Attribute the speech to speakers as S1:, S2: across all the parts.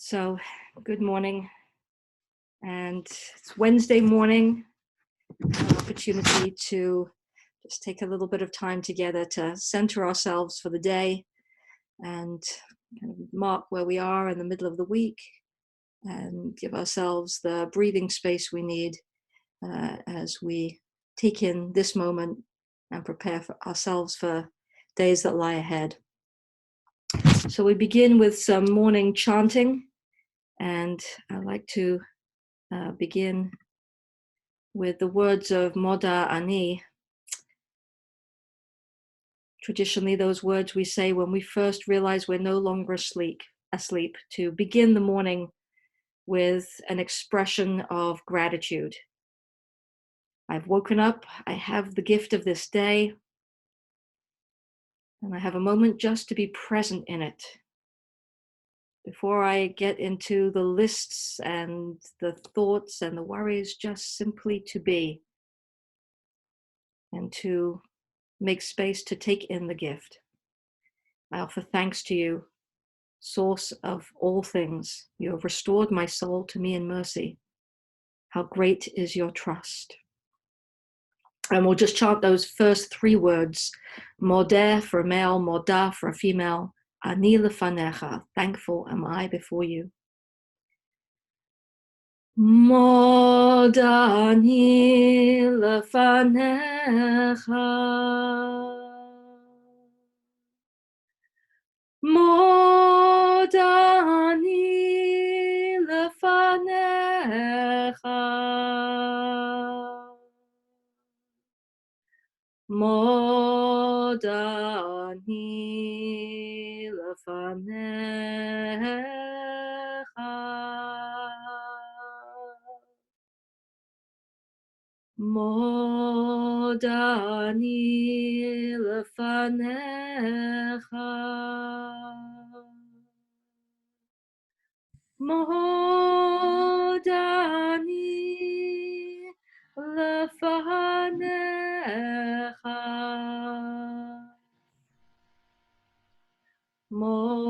S1: So, good morning, and it's Wednesday morning, an opportunity to just take a little bit of time together to center ourselves for the day and kind of mark where we are in the middle of the week and give ourselves the breathing space we need as we take in this moment and prepare for ourselves for days that lie ahead. So we begin with some morning chanting, and I'd like to begin with the words of Moda Ani. Traditionally, those words we say when we first realize we're no longer asleep, to begin the morning with an expression of gratitude. I've woken up, I have the gift of this day, and I have a moment just to be present in it. Before I get into the lists and the thoughts and the worries, just simply to be and to make space to take in the gift. I offer thanks to you, source of all things. You have restored my soul to me in mercy. How great is your trust. And we'll just chant those first three words. Modeh for a male, modah for a female. Ani lefanecha, thankful am I before you. Modani lefanecha. Modani lefanecha. Modani lefanecha. Modani lefanecha. Modani lefanecha. Modani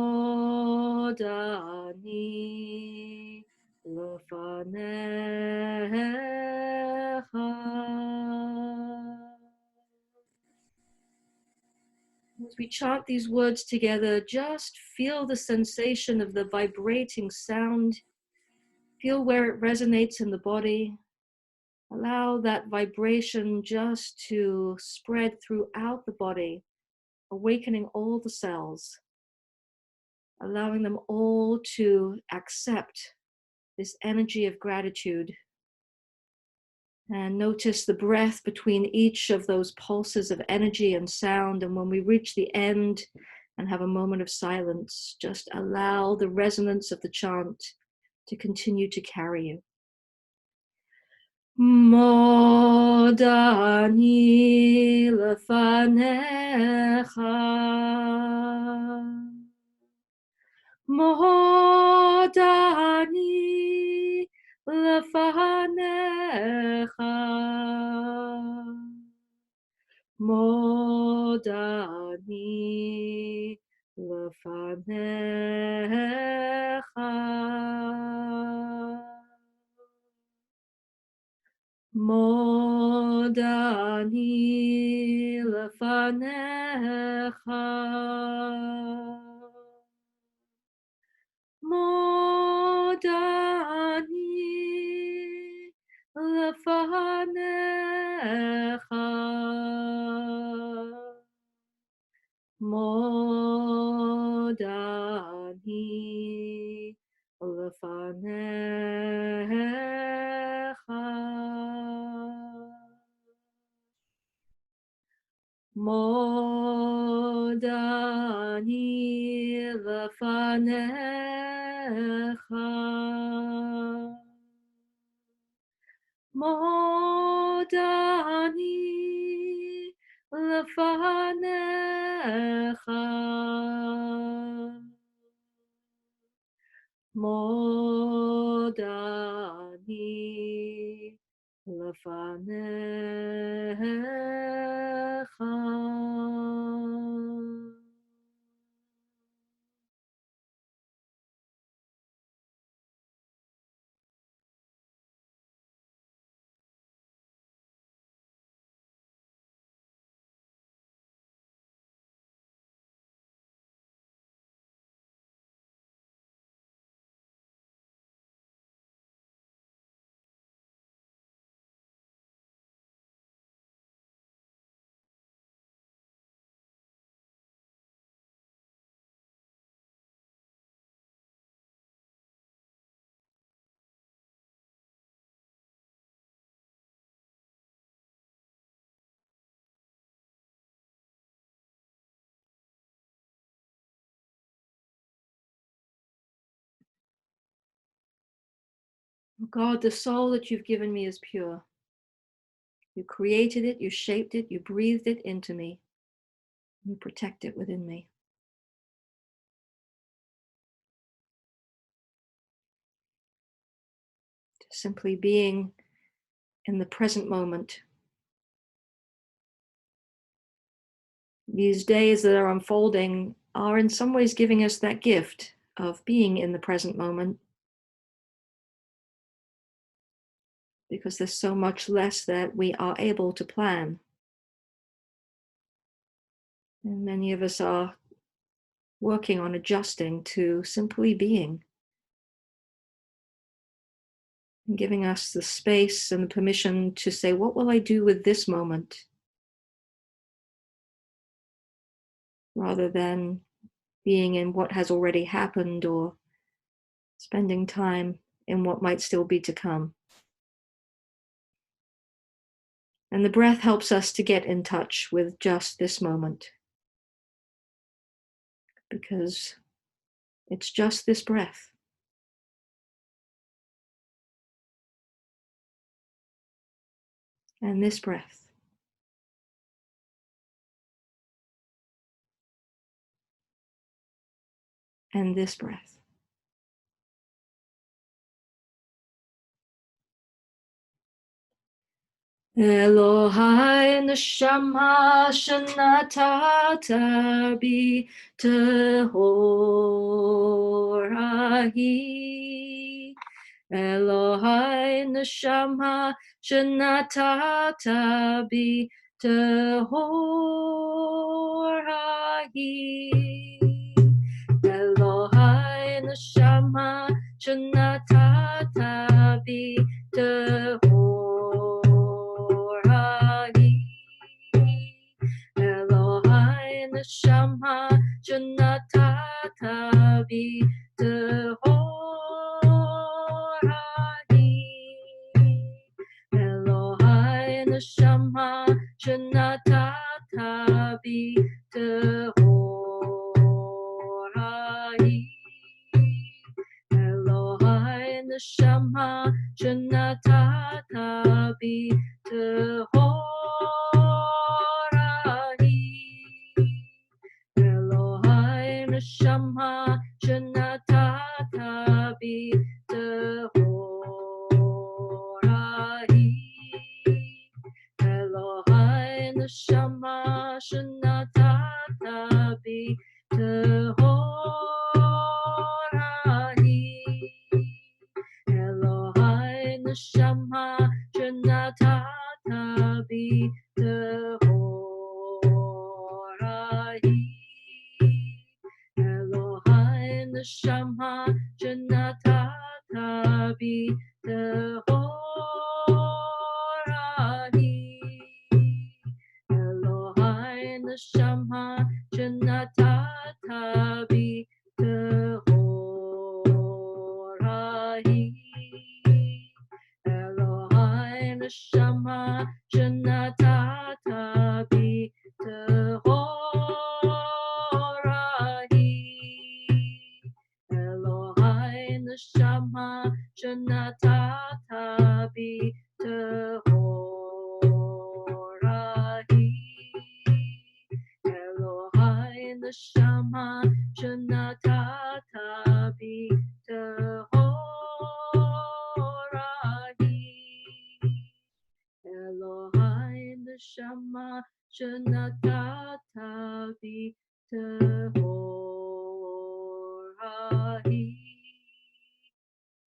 S1: lefanecha. As we chant these words together, just feel the sensation of the vibrating sound. Feel where it resonates in the body. Allow that vibration just to spread throughout the body, awakening all the cells, allowing them all to accept this energy of gratitude. And notice the breath between each of those pulses of energy and sound. And when we reach the end and have a moment of silence, just allow the resonance of the chant to continue to carry you. Modani lefanecha. Modani lefanecha. Modani lefanecha. Modani lefanecha. Modani lefanecha. Modani lefanecha. Modani lefanecha. Modani lefanecha. Modani lefanecha. Oh God, the soul that you've given me is pure. You created it, you shaped it, you breathed it into me. You protect it within me. Simply being in the present moment. These days that are unfolding are in some ways giving us that gift of being in the present moment, because there's so much less that we are able to plan. And many of us are working on adjusting to simply being, and giving us the space and the permission to say, what will I do with this moment? Rather than being in what has already happened or spending time in what might still be to come. And the breath helps us to get in touch with just this moment, because it's just this breath. And this breath. And this breath. Elohai neshama shenatata bi tehorahi. Elohai neshama shenatata bi tehorahi. Elohai neshama shenatata bi tehorahi. Elohai neshama shenatata bi tehorahi. Elohai neshama shenatata bi tehorahi. Elohai neshama shenatata bi tehorahi. Elohai neshama shenatata bi tehorahi. Elohai neshama shenatata bi tehorahi. Elohai neshama shenatata bi tehorahi. Elohai neshama shenatata bi tehorahi. Elohai neshama shenatata bi tehorahi. Elohai neshama shenatata bi tehorahi. Elohai neshama shenatata bi tehorahi. Elohai neshama shenatata bi tehorahi. Elohai neshama shenatata bi tehorahi.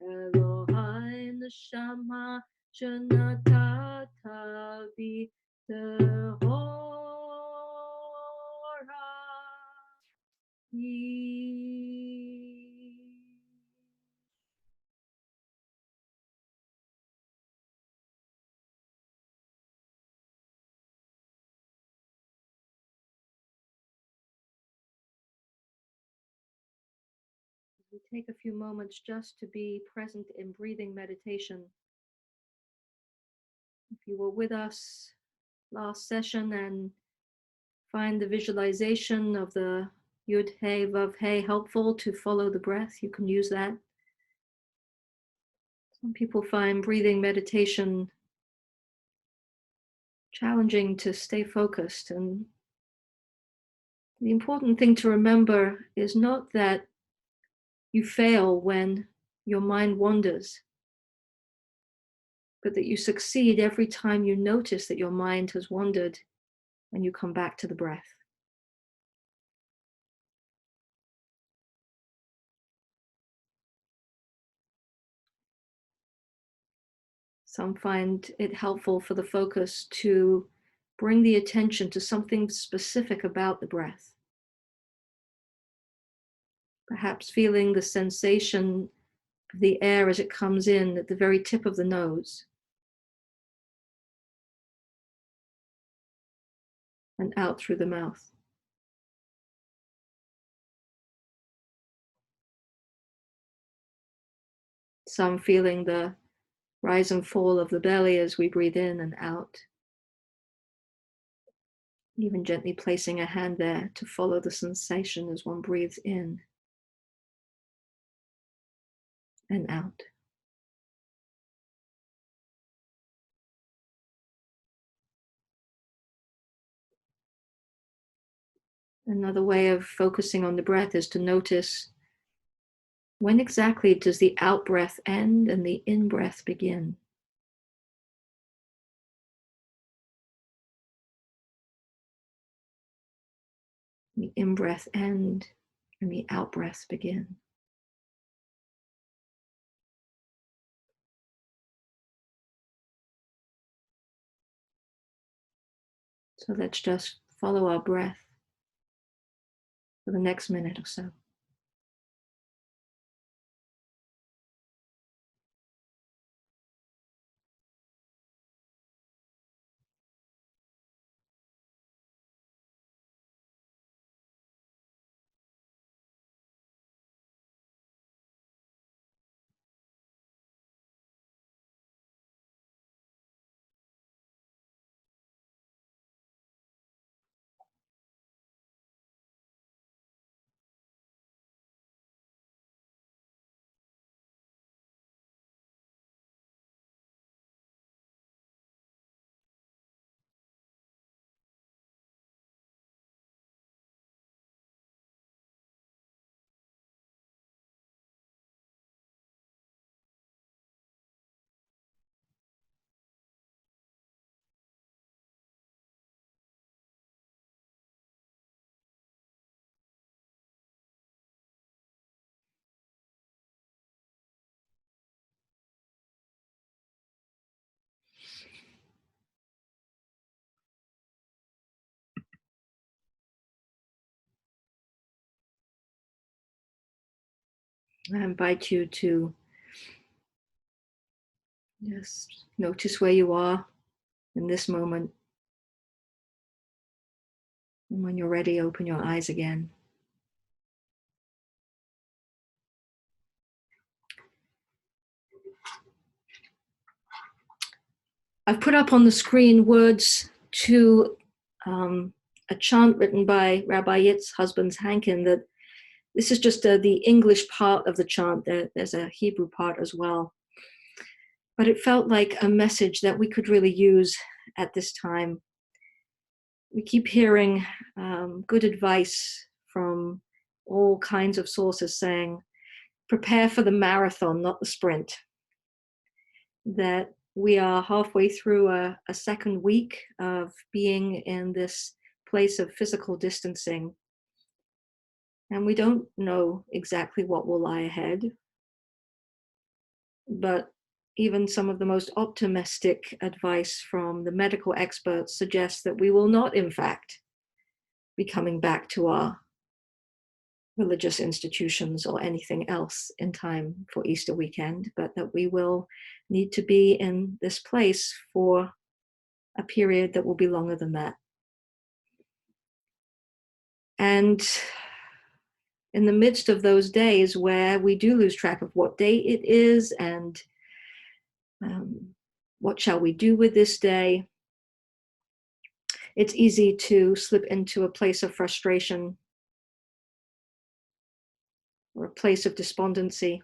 S1: Elohai neshama shenatata bi tehorahi. We take a few moments just to be present in breathing meditation. If you were with us last session and find the visualization of the Yud Hey Vav Hey helpful to follow the breath, you can use that. Some people find breathing meditation challenging to stay focused. And the important thing to remember is not that you fail when your mind wanders, but that you succeed every time you notice that your mind has wandered and you come back to the breath. Some find it helpful for the focus to bring the attention to something specific about the breath. Perhaps feeling the sensation of the air as it comes in at the very tip of the nose and out through the mouth. Some feeling the rise and fall of the belly as we breathe in and out. Even gently placing a hand there to follow the sensation as one breathes in and out. Another way of focusing on the breath is to notice when exactly does the out breath end and the in breath begin. The in breath end and the out breath begin. So let's just follow our breath for the next minute or so. I invite you to just notice where you are in this moment. And when you're ready, open your eyes again. I've put up on the screen words to a chant written by Rabbi Yitzhak's Hankin. That this is just the English part of the chant. There's a Hebrew part as well. But it felt like a message that we could really use at this time. We keep hearing good advice from all kinds of sources saying, prepare for the marathon, not the sprint. That we are halfway through a second week of being in this place of physical distancing. And we don't know exactly what will lie ahead. But even some of the most optimistic advice from the medical experts suggests that we will not, in fact, be coming back to our religious institutions or anything else in time for Easter weekend, but that we will need to be in this place for a period that will be longer than that. And in the midst of those days where we do lose track of what day it is and what shall we do with this day, it's easy to slip into a place of frustration or a place of despondency.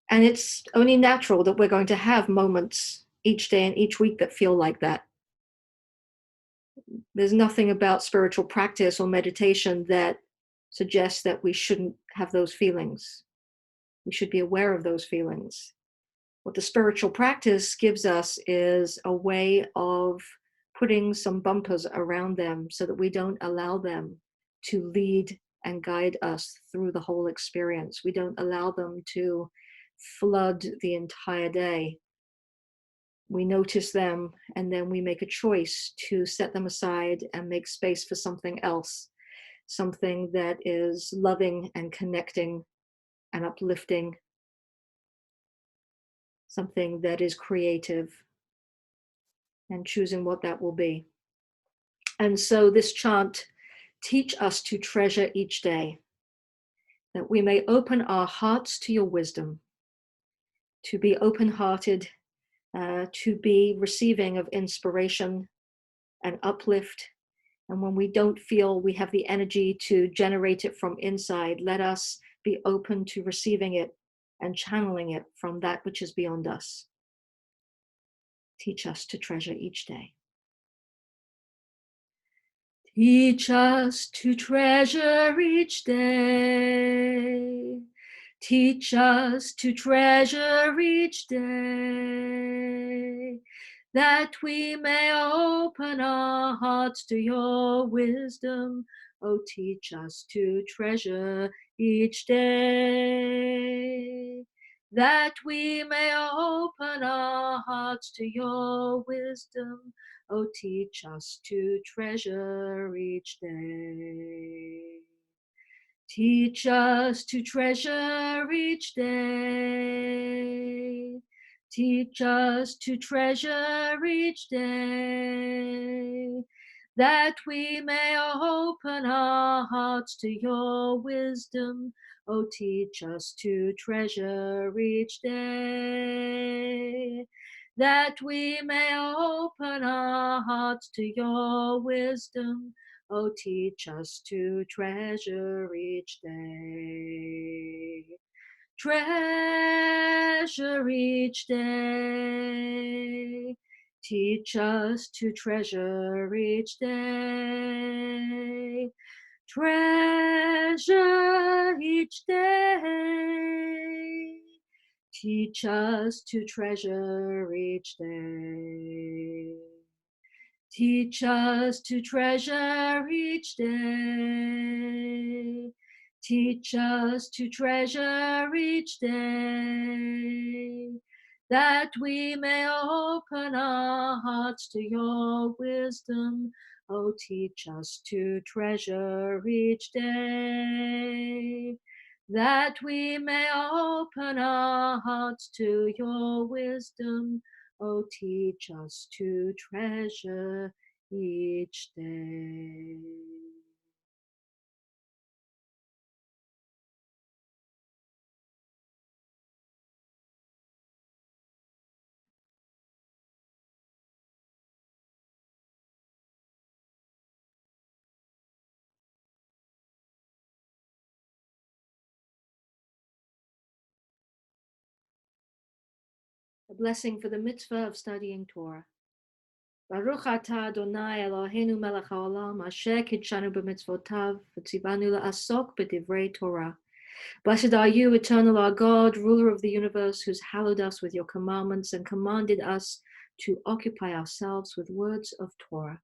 S1: And it's only natural that we're going to have moments each day and each week that feel like that. There's nothing about spiritual practice or meditation that suggests that we shouldn't have those feelings. We should be aware of those feelings. What the spiritual practice gives us is a way of putting some bumpers around them so that we don't allow them to lead and guide us through the whole experience. We don't allow them to flood the entire day. We notice them, and then we make a choice to set them aside and make space for something else, something that is loving and connecting and uplifting, something that is creative, and choosing what that will be. And so this chant, teach us to treasure each day, that we may open our hearts to your wisdom, to be open-hearted, to be receiving of inspiration and uplift. And when we don't feel we have the energy to generate it from inside, let us be open to receiving it and channeling it from that which is beyond us. Teach us to treasure each day. Teach us to treasure each day. Teach us to treasure each day, that we may open our hearts to your wisdom. Oh, teach us to treasure each day, that we may open our hearts to your wisdom. Oh, teach us to treasure each day. Teach us to treasure each day. Teach us to treasure each day, that we may open our hearts to your wisdom. Oh, teach us to treasure each day, that we may open our hearts to your wisdom. Oh, teach us to treasure each day. Treasure each day. Teach us to treasure each day. Treasure each day. Teach us to treasure each day. Teach us to treasure each day. Teach us to treasure each day, that we may open our hearts to your wisdom. Oh, teach us to treasure each day, that we may open our hearts to your wisdom. Oh, teach us to treasure each day. A blessing for the mitzvah of studying Torah. Baruch atah Adonai Eloheinu melech haolam, asher kidshanu b'mitzvotav, v'tzivanu la'asok b'divrei Torah. Blessed are you, eternal our God, ruler of the universe, who's hallowed us with your commandments and commanded us to occupy ourselves with words of Torah.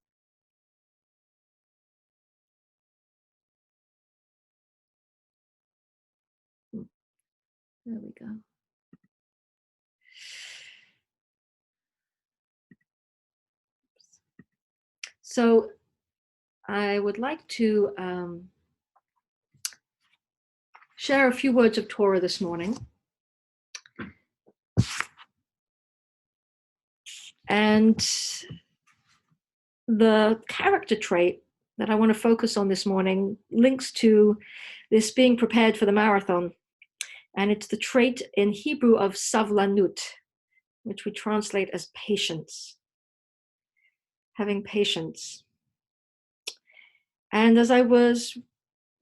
S1: There we go. So I would like to share a few words of Torah this morning. And the character trait that I want to focus on this morning links to this being prepared for the marathon. And it's the trait in Hebrew of Savlanut, which we translate as patience. Having patience. And as I was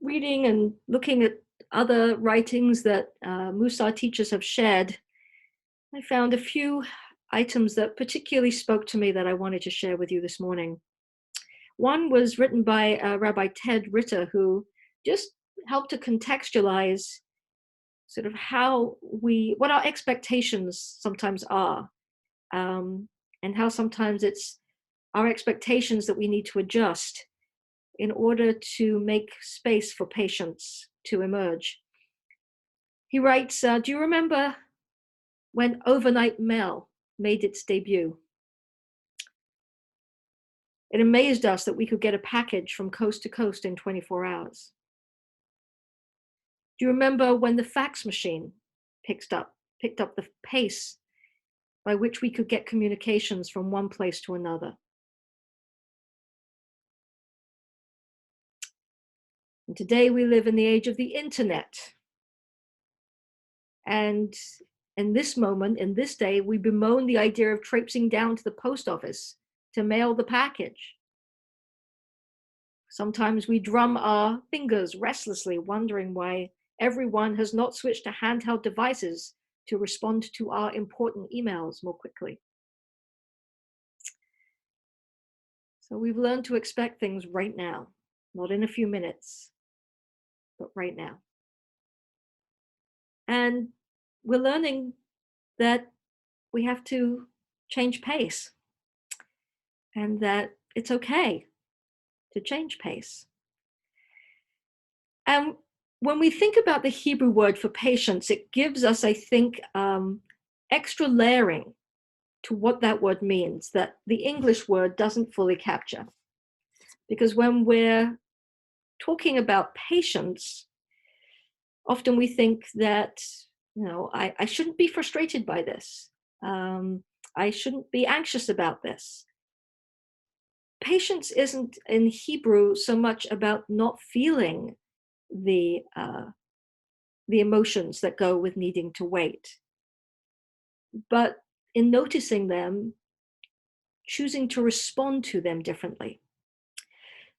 S1: reading and looking at other writings that Musar teachers have shared, I found a few items that particularly spoke to me that I wanted to share with you this morning. One was written by Rabbi Ted Ritter, who just helped to contextualize sort of what our expectations sometimes are, and how sometimes it's our expectations that we need to adjust in order to make space for patience to emerge. He writes, do you remember when overnight mail made its debut? It amazed us that we could get a package from coast to coast in 24 hours. Do you remember when the fax machine picked up the pace by which we could get communications from one place to another? And today we live in the age of the internet. And in this moment, in this day, we bemoan the idea of traipsing down to the post office to mail the package. Sometimes we drum our fingers restlessly, wondering why everyone has not switched to handheld devices to respond to our important emails more quickly. So we've learned to expect things right now, not in a few minutes, but right now. And we're learning that we have to change pace, and that it's okay to change pace. And when we think about the Hebrew word for patience, it gives us, I think, extra layering to what that word means that the English word doesn't fully capture. Because when we're talking about patience, often we think that, I shouldn't be frustrated by this. I shouldn't be anxious about this. Patience isn't in Hebrew so much about not feeling the emotions that go with needing to wait, but in noticing them, choosing to respond to them differently.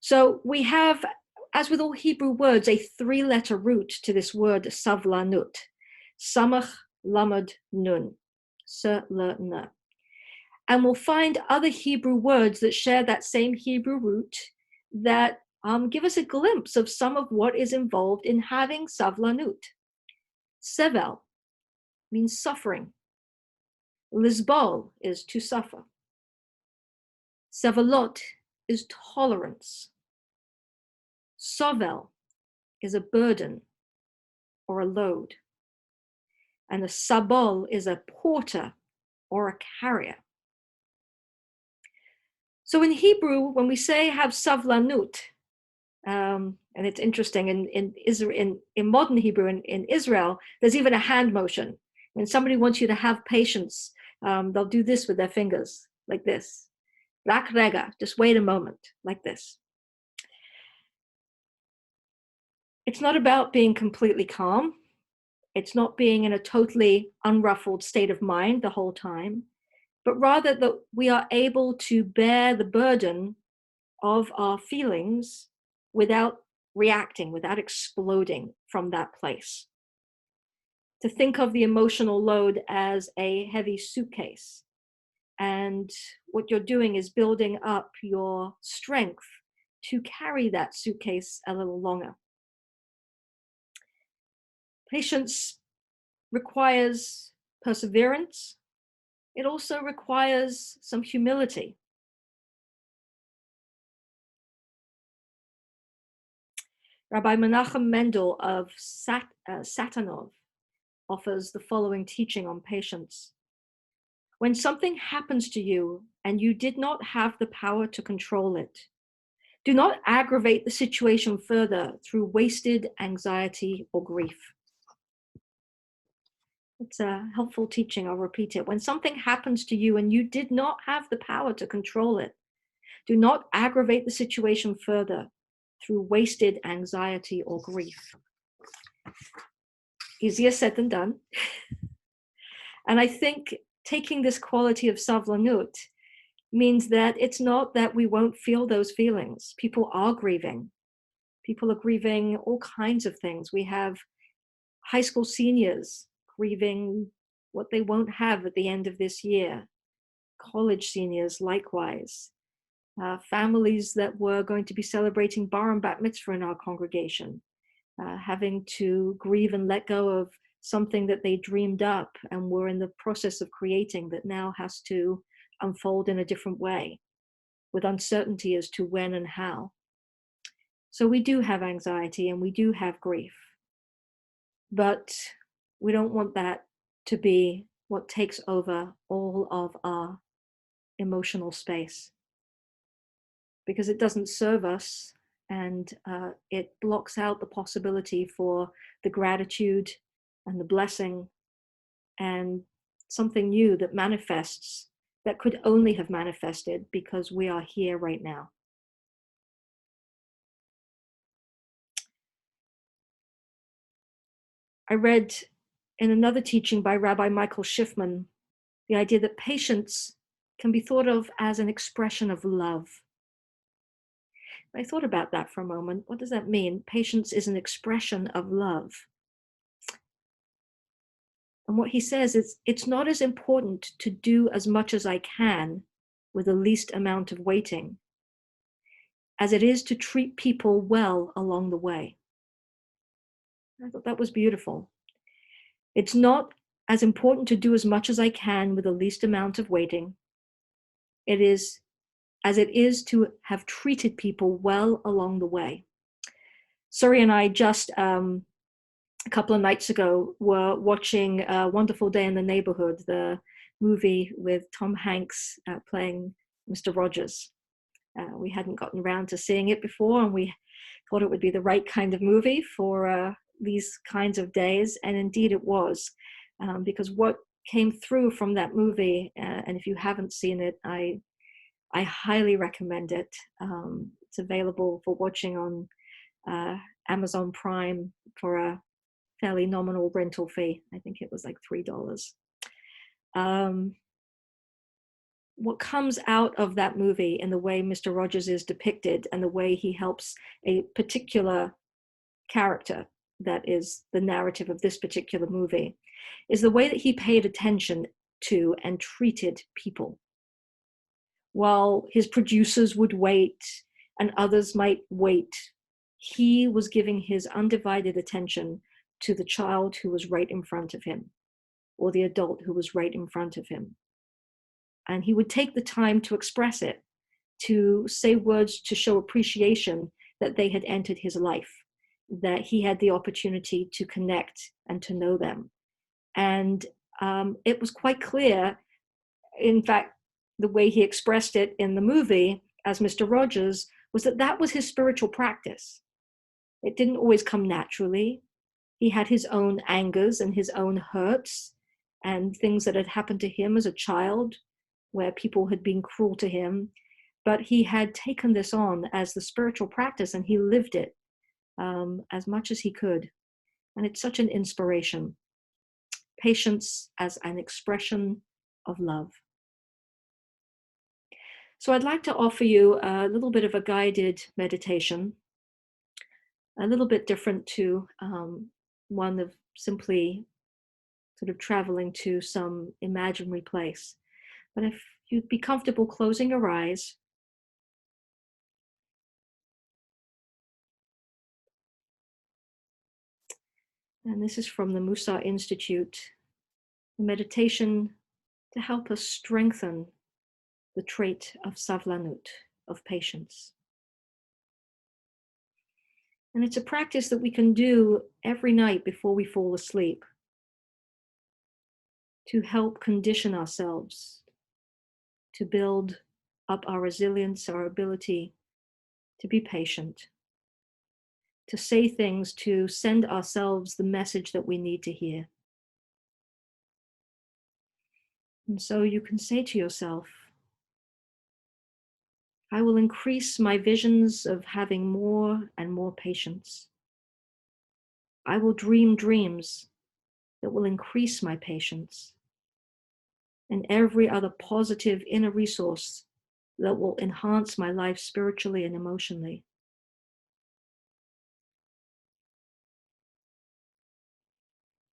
S1: So we have, as with all Hebrew words, a three-letter root to this word Savlanut. Samach, Lamed, Nun. Se-le-na. And we'll find other Hebrew words that share that same Hebrew root that give us a glimpse of some of what is involved in having Savlanut. Sevel means suffering. Lisbol is to suffer. Sevelot is tolerance. Sovel is a burden or a load. And a sabol is a porter or a carrier. So in Hebrew, when we say have savlanut, and it's interesting, in modern Hebrew, in Israel, there's even a hand motion. When somebody wants you to have patience, they'll do this with their fingers, like this. Rak rega, just wait a moment, like this. It's not about being completely calm. It's not being in a totally unruffled state of mind the whole time, but rather that we are able to bear the burden of our feelings without reacting, without exploding from that place. To think of the emotional load as a heavy suitcase. And what you're doing is building up your strength to carry that suitcase a little longer. Patience requires perseverance. It also requires some humility. Rabbi Menachem Mendel of Satanov offers the following teaching on patience. When something happens to you and you did not have the power to control it, do not aggravate the situation further through wasted anxiety or grief. It's a helpful teaching, I'll repeat it. When something happens to you and you did not have the power to control it, do not aggravate the situation further through wasted anxiety or grief. Easier said than done. And I think taking this quality of savlanut means that it's not that we won't feel those feelings. People are grieving. People are grieving all kinds of things. We have high school seniors grieving what they won't have at the end of this year, college seniors likewise, families that were going to be celebrating bar and bat mitzvah in our congregation, having to grieve and let go of something that they dreamed up and were in the process of creating that now has to unfold in a different way with uncertainty as to when and how. So we do have anxiety and we do have grief, but we don't want that to be what takes over all of our emotional space, because it doesn't serve us, and it blocks out the possibility for the gratitude and the blessing and something new that manifests, that could only have manifested because we are here right now. I read in another teaching by Rabbi Michael Schiffman the idea that patience can be thought of as an expression of love. I thought about that for a moment. What does that mean? Patience is an expression of love. And what he says is, it's not as important to do as much as I can with the least amount of waiting as it is to treat people well along the way. I thought that was beautiful. It's not as important to do as much as I can with the least amount of waiting. It is to have treated people well along the way. Suri and I just a couple of nights ago were watching A Wonderful Day in the Neighborhood, the movie with Tom Hanks playing Mr. Rogers. We hadn't gotten around to seeing it before, and we thought it would be the right kind of movie for these kinds of days, and indeed it was, because what came through from that movie, and if you haven't seen it, I highly recommend it. It's available for watching on Amazon Prime for a fairly nominal rental fee. I think it was like $3. What comes out of that movie and the way Mr. Rogers is depicted and the way he helps a particular character that is the narrative of this particular movie is the way that he paid attention to and treated people. While his producers would wait and others might wait, he was giving his undivided attention to the child who was right in front of him, or the adult who was right in front of him. And he would take the time to express it, to say words to show appreciation that they had entered his life, that he had the opportunity to connect and to know them. And it was quite clear, in fact, the way he expressed it in the movie as Mr. Rogers was that that was his spiritual practice. It didn't always come naturally. He had his own angers and his own hurts and things that had happened to him as a child where people had been cruel to him. But he had taken this on as the spiritual practice and he lived it as much as he could. And it's such an inspiration. Patience as an expression of love. So I'd like to offer you a little bit of a guided meditation, a little bit different to one of simply sort of traveling to some imaginary place. But if you'd be comfortable closing your eyes, and this is from the Musa Institute, a meditation to help us strengthen the trait of Savlanut, of patience. And it's a practice that we can do every night before we fall asleep to help condition ourselves, to build up our resilience, our ability to be patient, to say things, to send ourselves the message that we need to hear. And so you can say to yourself, I will increase my visions of having more and more patience. I will dream dreams that will increase my patience and every other positive inner resource that will enhance my life spiritually and emotionally.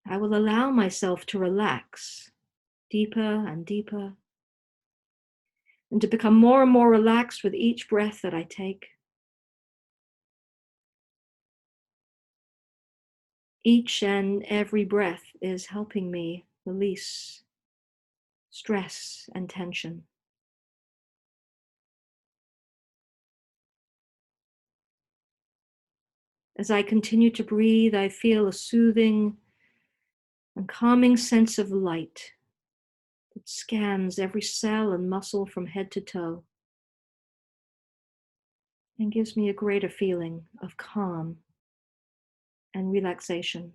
S1: I will allow myself to relax deeper and deeper, and to become more and more relaxed with each breath that I take. Each and every breath is helping me release stress and tension. As I continue to breathe, I feel a soothing and calming sense of light that scans every cell and muscle from head to toe and gives me a greater feeling of calm and relaxation.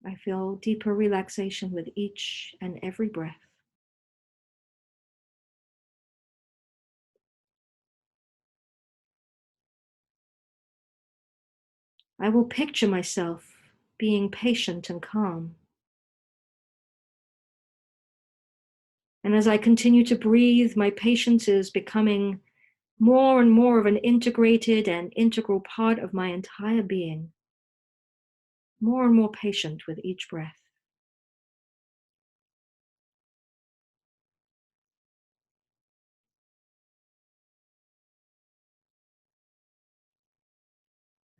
S1: I feel deeper relaxation with each and every breath. I will picture myself being patient and calm. And as I continue to breathe, my patience is becoming more and more of an integrated and integral part of my entire being. More and more patient with each breath.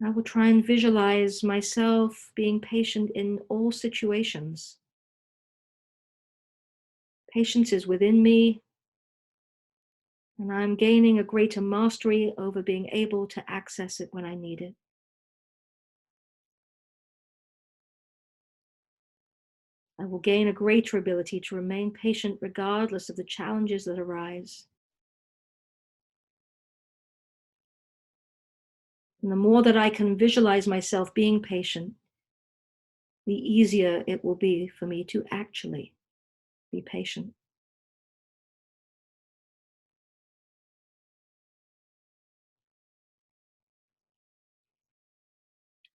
S1: I will try and visualize myself being patient in all situations. Patience is within me, and I'm gaining a greater mastery over being able to access it when I need it. I will gain a greater ability to remain patient regardless of the challenges that arise. And the more that I can visualize myself being patient, the easier it will be for me to actually be patient.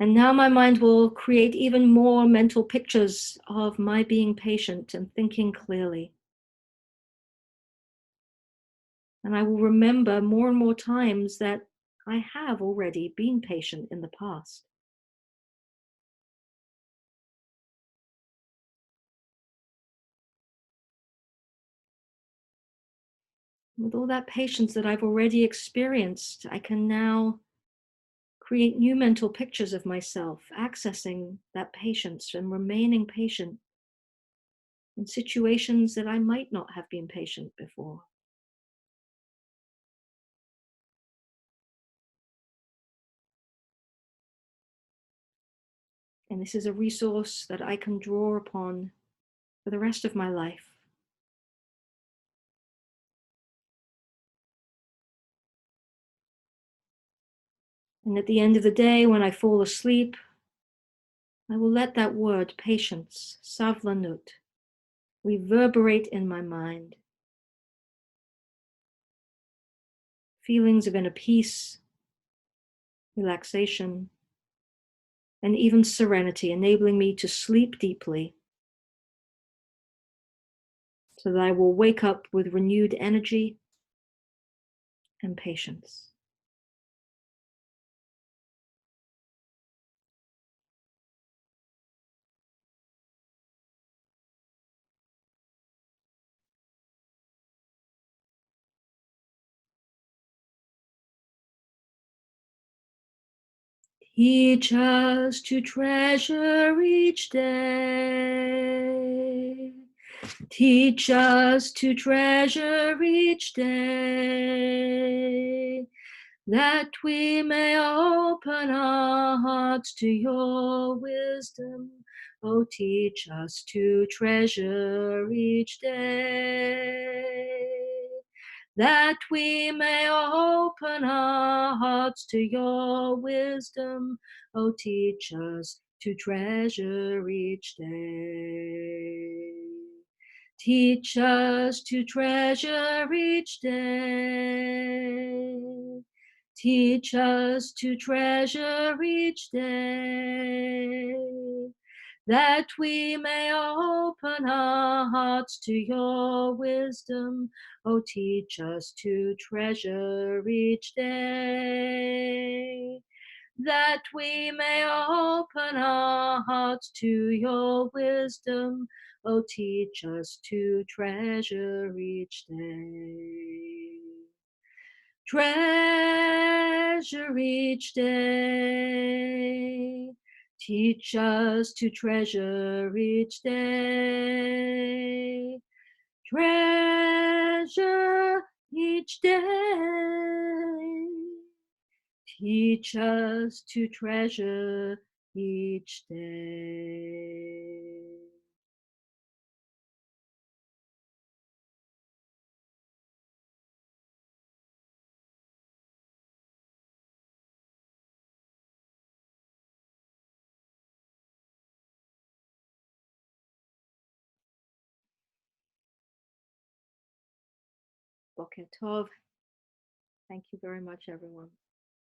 S1: And now my mind will create even more mental pictures of my being patient and thinking clearly. And I will remember more and more times that I have already been patient in the past. With all that patience that I've already experienced, I can now create new mental pictures of myself, accessing that patience and remaining patient in situations that I might not have been patient before. And this is a resource that I can draw upon for the rest of my life. And at the end of the day, when I fall asleep, I will let that word, patience, Savlanut, reverberate in my mind. Feelings of inner peace, relaxation, and even serenity, enabling me to sleep deeply so that I will wake up with renewed energy and patience. Teach us to treasure each day. Teach us to treasure each day, that we may open our hearts to your wisdom. Oh, teach us to treasure each day, that we may open our hearts to your wisdom. Oh, teach us to treasure each day. Teach us to treasure each day. Teach us to treasure each day, that we may open our hearts to your wisdom. Oh, teach us to treasure each day, that we may open our hearts to your wisdom. Oh, teach us to treasure each day. Treasure each day. Teach us to treasure each day. Treasure each day. Teach us to treasure each day. Boker Tov. Thank you very much, everyone.